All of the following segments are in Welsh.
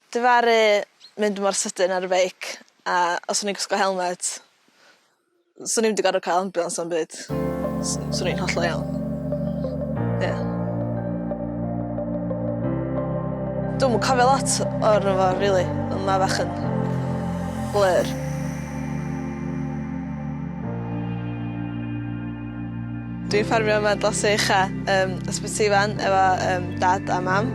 Difaru mynd mor sydyn ar y beic, a os o'n i'n gwisgo helmet, swn i'n wedi gorfod cael ambulance am byd. Swn i'n hollol iawn. Ie. Dwi'm yn cofio lot o'r fo, rili, ond ma' bach yn blur. Dwi'n ffarmio yma dros y ucha ysbyty Ifan efo dad a mam.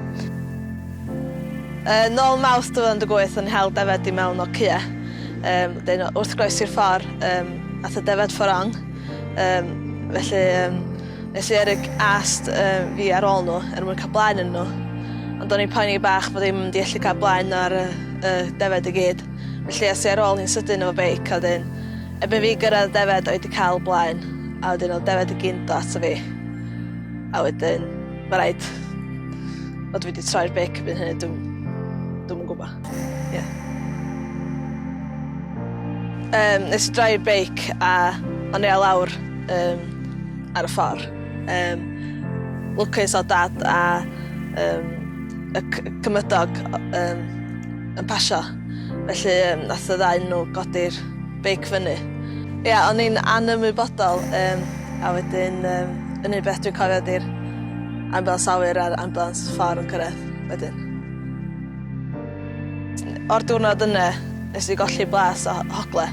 Nôl Mawrth 2018 o'n i hel defed i mewn o Cea. Wedyn wrth groesi'r ffordd ath y defed fforong. Felly nes i Eryg ast fi ar ôl nhw mwyn cael blaen yn nhw. Ond o'n i'n poeni bach bod ddim wedi gallu cael blaen ar y defed i gyd. Felly es i ar ôl hi'n sydyn efo beic a wedyn erbyn fi gyrraedd defed oedd wedi cael blaen. A wedyn oedd defed i gyd dod ato fi. A wedyn mae rhaid bod fi wedi troi'r beic erbyn hynny, dwi'm yn gwybod. Ie. Nes i droi'r beic a o'n i ar lawr ar y ffordd. Lwcus o dad a y cymydog yn pasio. Felly nath y ddau nhw godi'r beic fyny. Ie, o'n i'n anymwybodol a wedyn yr unig beth dwi'n cofio ydy'r ambulance awyr a'r ambulance ffordd yn cyrraedd wedyn. O'r diwrnod yna, nes i golli blas o hogle.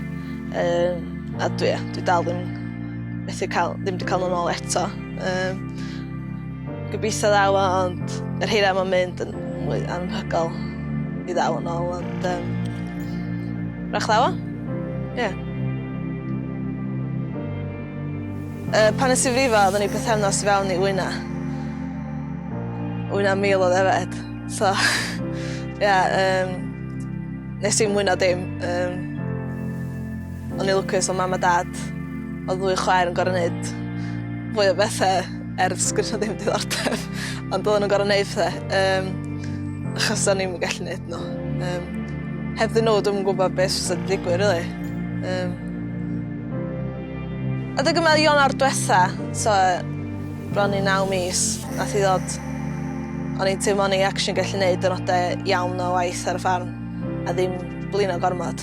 A dwi dal ddim wedi cael nhw'n ôl eto. Gobeithio ddaw, ond yr heina ma'n mynd yn mwy anhygol i ddaw yn ôl, ond rach ddaw o? Ie. Pan nes i frifo, oeddwn i pythefnos i fewn i wyna. Wyna 1000 o ddefed. So, nes i mwyna dim. O'n i lwcus o mam a dad. Oedd ddwy chwaer yn gorau wneud fwy o bethau sgwrs o ddim diddordeb. Ond oedden nhw'n gorau wneud pethau. Achos o'n i'n gallu wneud nhw. Hebddyn nhw, dwi'm yn gwybod beth sydd wedi digwydd, rili. A dwi'n meddwl Ionawr diwetha, so bron i 9 mis, nath i ddod. O'n i'n teimlo o'n i actually gallu gwneud dynodau iawn o waith ar y ffarm, a ddim blino gormod.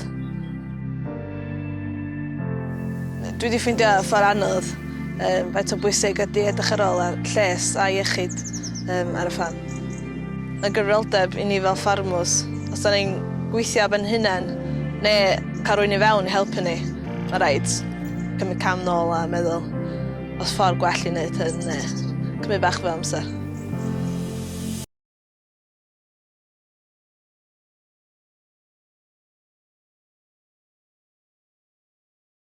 Dwi wedi ffeindio ffordd anodd faint o bwysig ydy edrych ar ôl ar lles a iechyd ar y ffarm. Y gyfrifoldeb i ni fel ffarmwrs, os da ni'n gweithio ben hunain neu cael rhywun i fewn i helpu ni, mae rhaid cymryd cam nôl a meddwl os ffordd gwell i wneud hyn neu cymryd bach fy amser.